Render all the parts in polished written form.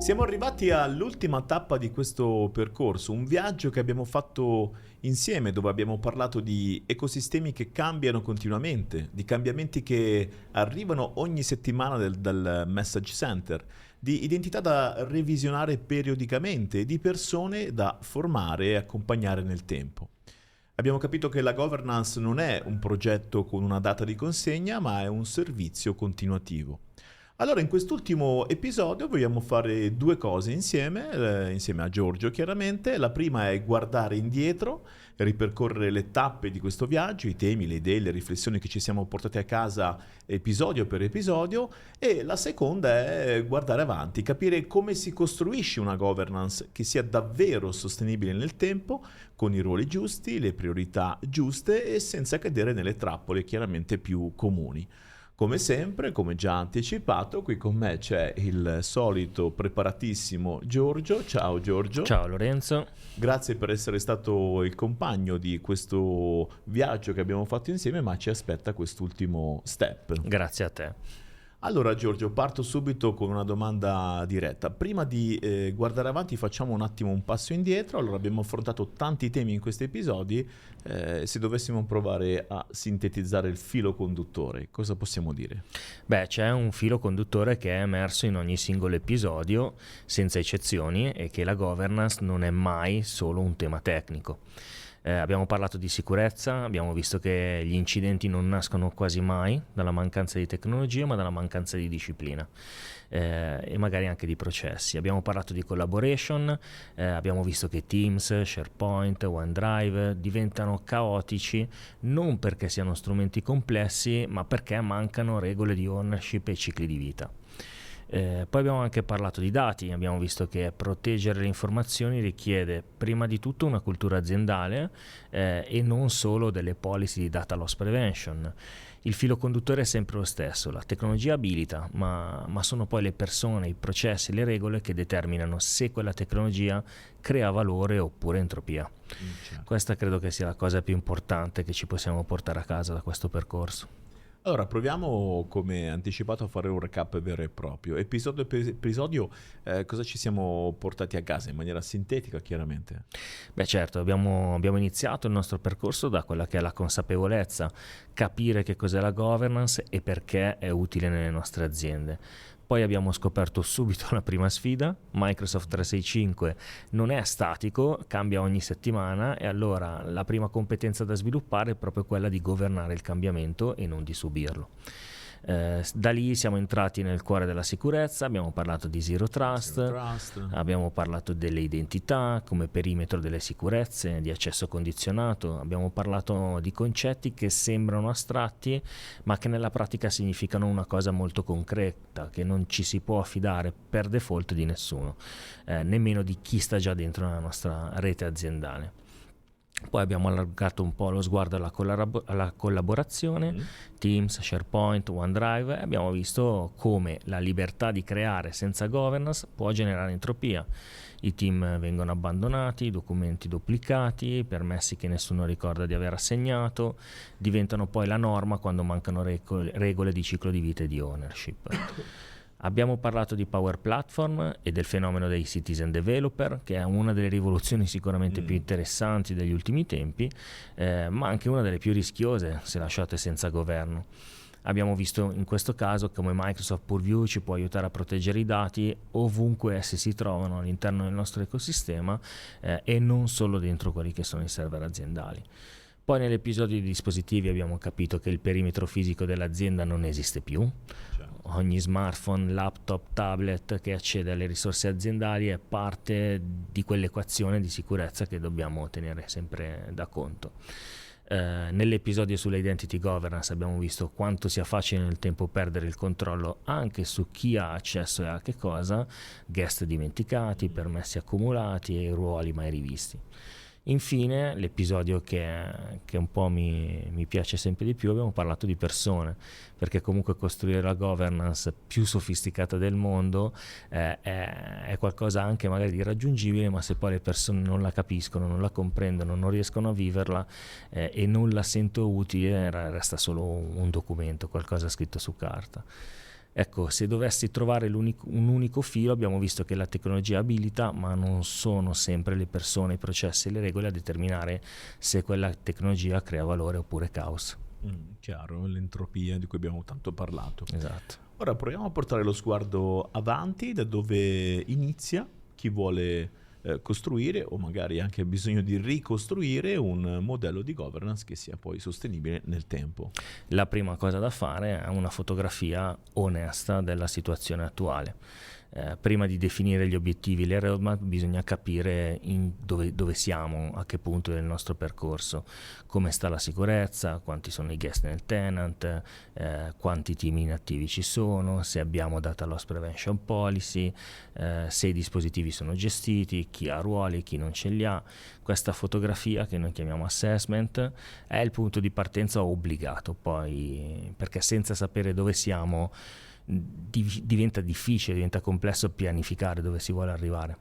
Siamo arrivati all'ultima tappa di questo percorso, un viaggio che abbiamo fatto insieme, dove abbiamo parlato di ecosistemi che cambiano continuamente, di cambiamenti che arrivano ogni settimana dal message center, di identità da revisionare periodicamente, di persone da formare e accompagnare nel tempo. Abbiamo capito che la governance non è un progetto con una data di consegna, ma è un servizio continuativo. Allora, in quest'ultimo episodio vogliamo fare due cose insieme a Giorgio chiaramente. La prima è guardare indietro, ripercorrere le tappe di questo viaggio, i temi, le idee, le riflessioni che ci siamo portati a casa episodio per episodio, e la seconda è guardare avanti, capire come si costruisce una governance che sia davvero sostenibile nel tempo, con i ruoli giusti, le priorità giuste e senza cadere nelle trappole chiaramente più comuni. Come sempre, come già anticipato, qui con me c'è il solito preparatissimo Giorgio. Ciao Giorgio. Ciao Lorenzo. Grazie per essere stato il compagno di questo viaggio che abbiamo fatto insieme, ma ci aspetta quest'ultimo step. Grazie a te. Allora Giorgio, parto subito con una domanda diretta. Prima di guardare avanti facciamo un attimo un passo indietro. Allora, abbiamo affrontato tanti temi in questi episodi, se dovessimo provare a sintetizzare il filo conduttore, cosa possiamo dire? Beh, c'è un filo conduttore che è emerso in ogni singolo episodio, senza eccezioni, e che la governance non è mai solo un tema tecnico. Abbiamo parlato di sicurezza, abbiamo visto che gli incidenti non nascono quasi mai dalla mancanza di tecnologia, ma dalla mancanza di disciplina e magari anche di processi. Abbiamo parlato di collaboration, abbiamo visto che Teams, SharePoint, OneDrive diventano caotici non perché siano strumenti complessi, ma perché mancano regole di ownership e cicli di vita. Poi abbiamo anche parlato di dati, abbiamo visto che proteggere le informazioni richiede prima di tutto una cultura aziendale e non solo delle policy di data loss prevention. Il filo conduttore è sempre lo stesso, la tecnologia abilita, ma sono poi le persone, i processi, le regole che determinano se quella tecnologia crea valore oppure entropia. Certo. Questa credo che sia la cosa più importante che ci possiamo portare a casa da questo percorso. Allora, proviamo come anticipato a fare un recap vero e proprio. Episodio per episodio, cosa ci siamo portati a casa in maniera sintetica, chiaramente? Beh certo, abbiamo iniziato il nostro percorso da quella che è la consapevolezza, capire che cos'è la governance e perché è utile nelle nostre aziende. Poi abbiamo scoperto subito la prima sfida: Microsoft 365 non è statico, cambia ogni settimana, e allora la prima competenza da sviluppare è proprio quella di governare il cambiamento e non di subirlo. Da lì siamo entrati nel cuore della sicurezza, abbiamo parlato di Zero Trust, abbiamo parlato delle identità come perimetro delle sicurezze, di accesso condizionato, abbiamo parlato di concetti che sembrano astratti ma che nella pratica significano una cosa molto concreta, che non ci si può affidare per default di nessuno, nemmeno di chi sta già dentro la nostra rete aziendale. Poi abbiamo allargato un po' lo sguardo alla collaborazione, Teams, SharePoint, OneDrive, e abbiamo visto come la libertà di creare senza governance può generare entropia. I team vengono abbandonati, documenti duplicati, permessi che nessuno ricorda di aver assegnato, diventano poi la norma quando mancano regole di ciclo di vita e di ownership. Abbiamo parlato di Power Platform e del fenomeno dei citizen developer, che è una delle rivoluzioni sicuramente più interessanti degli ultimi tempi, ma anche una delle più rischiose se lasciate senza governo. Abbiamo visto in questo caso come Microsoft Purview ci può aiutare a proteggere i dati ovunque essi si trovano all'interno del nostro ecosistema e non solo dentro quelli che sono i server aziendali. Poi nell'episodio di dispositivi abbiamo capito che il perimetro fisico dell'azienda non esiste più. Ogni smartphone, laptop, tablet che accede alle risorse aziendali è parte di quell'equazione di sicurezza che dobbiamo tenere sempre da conto. Nell'episodio sulle identity governance abbiamo visto quanto sia facile nel tempo perdere il controllo anche su chi ha accesso e a che cosa, guest dimenticati, permessi accumulati e ruoli mai rivisti. Infine, l'episodio che un po' mi piace sempre di più, abbiamo parlato di persone, perché comunque costruire la governance più sofisticata del mondo è qualcosa anche magari di raggiungibile, ma se poi le persone non la capiscono, non la comprendono, non riescono a viverla e non la sento utile, resta solo un documento, qualcosa scritto su carta. Ecco, se dovessi trovare un unico filo, abbiamo visto che la tecnologia abilita, ma non sono sempre le persone, i processi e le regole a determinare se quella tecnologia crea valore oppure caos. Chiaro, l'entropia di cui abbiamo tanto parlato. Esatto. Ora proviamo a portare lo sguardo avanti da dove inizia chi vuole costruire o magari anche ha bisogno di ricostruire un modello di governance che sia poi sostenibile nel tempo. La prima cosa da fare è una fotografia onesta della situazione attuale. Prima di definire gli obiettivi, le roadmap, bisogna capire dove siamo, a che punto del nostro percorso, come sta la sicurezza, quanti sono i guest nel tenant, quanti team inattivi ci sono, se abbiamo data loss prevention policy, se i dispositivi sono gestiti, chi ha ruoli, chi non ce li ha. Questa fotografia, che noi chiamiamo assessment, è il punto di partenza obbligato, poi, perché senza sapere dove siamo diventa difficile, diventa complesso pianificare dove si vuole arrivare.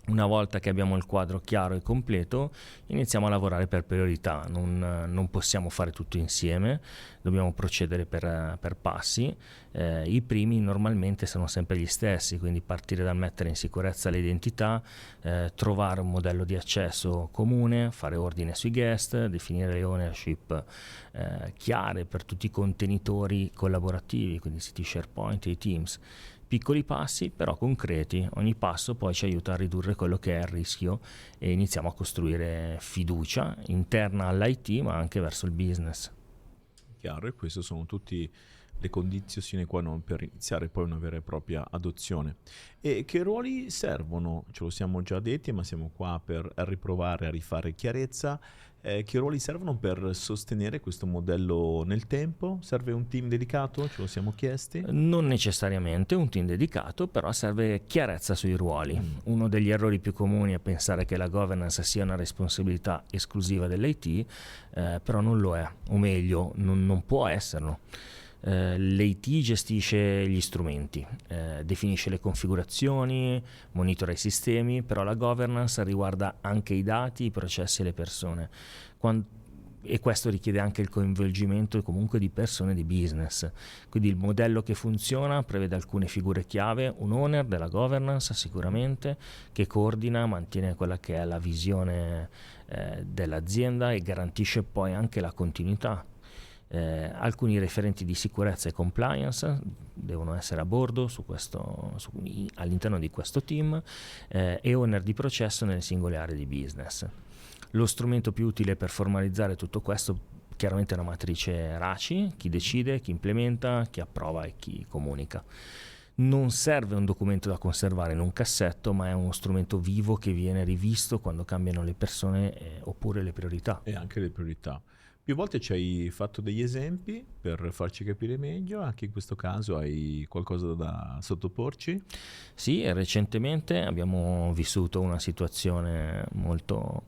Una volta che abbiamo il quadro chiaro e completo, iniziamo a lavorare per priorità. Non possiamo fare tutto insieme, dobbiamo procedere per passi. I primi normalmente sono sempre gli stessi, quindi partire dal mettere in sicurezza le identità, trovare un modello di accesso comune, fare ordine sui guest, definire le ownership chiare per tutti i contenitori collaborativi, quindi siti SharePoint e i Teams. Piccoli passi però concreti, ogni passo poi ci aiuta a ridurre quello che è il rischio e iniziamo a costruire fiducia interna all'IT ma anche verso il business. Chiaro, e queste sono tutte le condizioni sine qua non per iniziare poi una vera e propria adozione. E che ruoli servono? Ce lo siamo già detti, ma siamo qua per riprovare a rifare chiarezza. Che ruoli servono per sostenere questo modello nel tempo? Serve un team dedicato? Ce lo siamo chiesti? Non necessariamente un team dedicato, però serve chiarezza sui ruoli. Uno degli errori più comuni è pensare che la governance sia una responsabilità esclusiva dell'IT, però non lo è, o meglio, non può esserlo. L'IT gestisce gli strumenti, definisce le configurazioni, monitora i sistemi, però la governance riguarda anche i dati, i processi e le persone. E questo richiede anche il coinvolgimento comunque di persone di business. Quindi il modello che funziona prevede alcune figure chiave, un owner della governance sicuramente, che coordina, mantiene quella che è la visione dell'azienda e garantisce poi anche la continuità. Alcuni referenti di sicurezza e compliance devono essere a bordo all'interno di questo team e owner di processo nelle singole aree di business. Lo strumento più utile per formalizzare tutto questo chiaramente è una matrice RACI, chi decide, chi implementa, chi approva e chi comunica. Non serve un documento da conservare in un cassetto, ma è uno strumento vivo che viene rivisto quando cambiano le persone oppure le priorità. E anche le priorità. Più volte ci hai fatto degli esempi per farci capire meglio, anche in questo caso hai qualcosa da sottoporci? Sì, recentemente abbiamo vissuto una situazione molto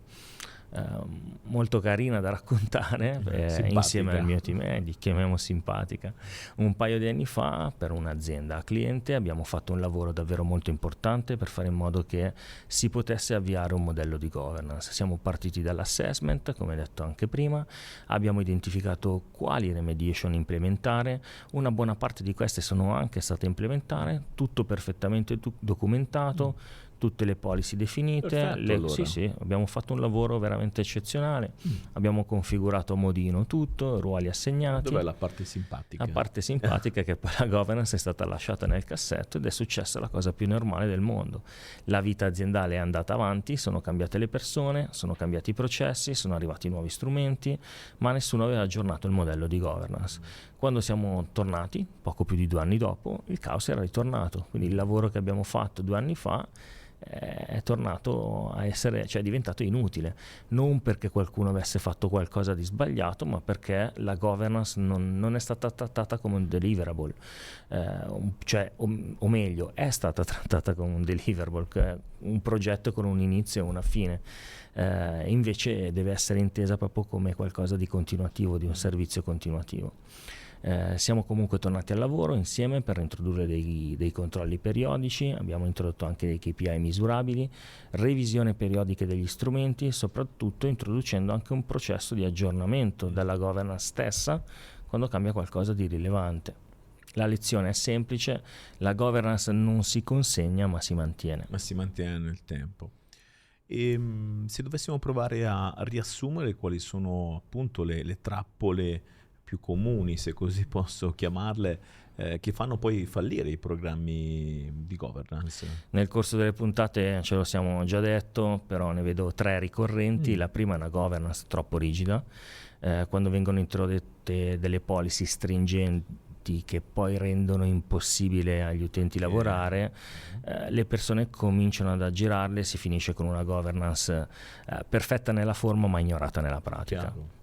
carina da raccontare insieme al mio team, li chiamiamo simpatica. Un paio di anni fa per un'azienda cliente abbiamo fatto un lavoro davvero molto importante per fare in modo che si potesse avviare un modello di governance. Siamo partiti dall'assessment, come detto anche prima, abbiamo identificato quali remediation implementare, una buona parte di queste sono anche state implementate, tutto perfettamente documentato, tutte le policy definite. Perfetto, allora. Sì, abbiamo fatto un lavoro veramente eccezionale, abbiamo configurato a modino tutto, ruoli assegnati. Dov'è la parte simpatica? La parte simpatica è che poi la governance è stata lasciata nel cassetto ed è successa la cosa più normale del mondo. La vita aziendale è andata avanti, sono cambiate le persone, sono cambiati i processi, sono arrivati nuovi strumenti, ma nessuno aveva aggiornato il modello di governance. Quando siamo tornati, poco più di 2 anni dopo, il caos era ritornato, quindi il lavoro che abbiamo fatto 2 anni fa è tornato a essere, cioè è diventato inutile, non perché qualcuno avesse fatto qualcosa di sbagliato, ma perché la governance non è stata trattata come un deliverable, o meglio è stata trattata come un deliverable, che è un progetto con un inizio e una fine, invece deve essere intesa proprio come qualcosa di continuativo, di un servizio continuativo. Siamo comunque tornati al lavoro insieme per introdurre dei controlli periodici, abbiamo introdotto anche dei KPI misurabili, revisione periodiche degli strumenti, soprattutto introducendo anche un processo di aggiornamento della governance stessa quando cambia qualcosa di rilevante. La lezione è semplice, la governance non si consegna ma si mantiene. Ma si mantiene nel tempo. E se dovessimo provare a riassumere quali sono appunto le trappole più comuni, se così posso chiamarle, che fanno poi fallire i programmi di governance. Nel corso delle puntate ce lo siamo già detto, però ne vedo 3 ricorrenti. La prima è una governance troppo rigida, quando vengono introdotte delle policy stringenti che poi rendono impossibile agli utenti lavorare, le persone cominciano ad aggirarle e si finisce con una governance perfetta nella forma ma ignorata nella pratica. Chiaro.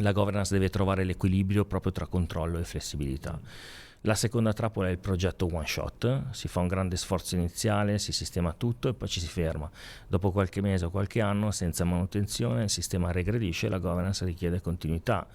La governance deve trovare l'equilibrio proprio tra controllo e flessibilità. La seconda trappola è il progetto one shot, si fa un grande sforzo iniziale, si sistema tutto e poi ci si ferma. Dopo qualche mese o qualche anno, senza manutenzione, il sistema regredisce e la governance richiede continuità,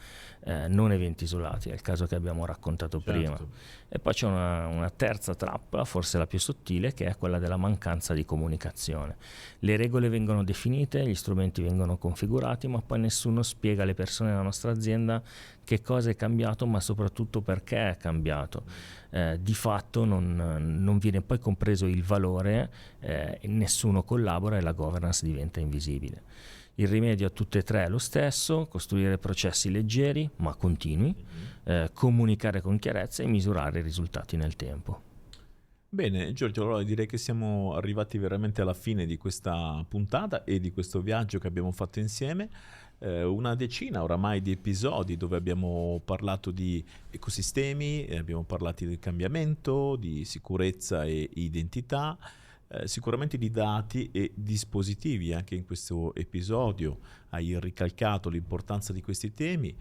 non eventi isolati, è il caso che abbiamo raccontato prima. E poi c'è una terza trappola, forse la più sottile, che è quella della mancanza di comunicazione. Le regole vengono definite, gli strumenti vengono configurati, ma poi nessuno spiega alle persone della nostra azienda che cosa è cambiato, ma soprattutto perché è cambiato. Di fatto non viene poi compreso il valore, nessuno collabora e la governance diventa invisibile. Il rimedio a tutte e 3 è lo stesso: costruire processi leggeri ma continui, comunicare con chiarezza e misurare i risultati nel tempo. Bene, Giorgio, allora direi che siamo arrivati veramente alla fine di questa puntata e di questo viaggio che abbiamo fatto insieme. Una decina oramai di episodi dove abbiamo parlato di ecosistemi, abbiamo parlato del cambiamento, di sicurezza e identità, sicuramente di dati e dispositivi. Anche in questo episodio hai ricalcato l'importanza di questi temi,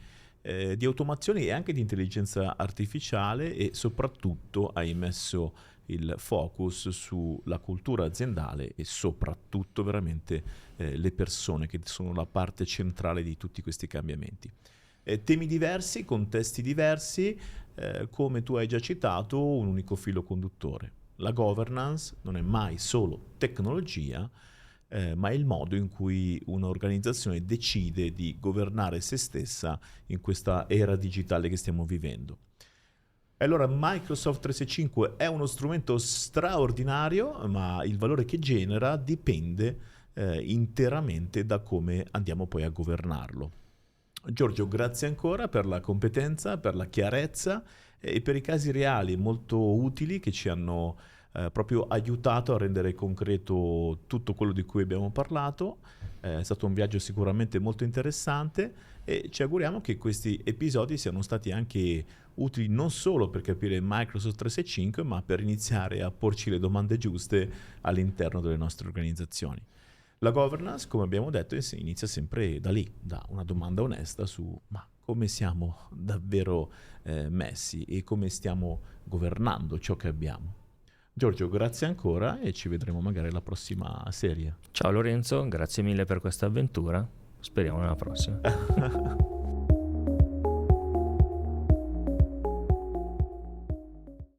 di automazione e anche di intelligenza artificiale, e soprattutto hai messo il focus sulla cultura aziendale e soprattutto veramente le persone, che sono la parte centrale di tutti questi cambiamenti. Temi diversi, contesti diversi, come tu hai già citato, un unico filo conduttore. La governance non è mai solo tecnologia, ma è il modo in cui un'organizzazione decide di governare se stessa in questa era digitale che stiamo vivendo. Allora, Microsoft 365 è uno strumento straordinario, ma il valore che genera dipende interamente da come andiamo poi a governarlo. Giorgio, grazie ancora per la competenza, per la chiarezza e per i casi reali molto utili che ci hanno proprio aiutato a rendere concreto tutto quello di cui abbiamo parlato. È stato un viaggio sicuramente molto interessante e ci auguriamo che questi episodi siano stati anche utili non solo per capire Microsoft 365, ma per iniziare a porci le domande giuste all'interno delle nostre organizzazioni. La governance, come abbiamo detto, inizia sempre da lì, da una domanda onesta su ma come siamo davvero messi e come stiamo governando ciò che abbiamo. Giorgio, grazie ancora e ci vedremo magari alla prossima serie. Ciao Lorenzo, grazie mille per questa avventura, speriamo nella prossima.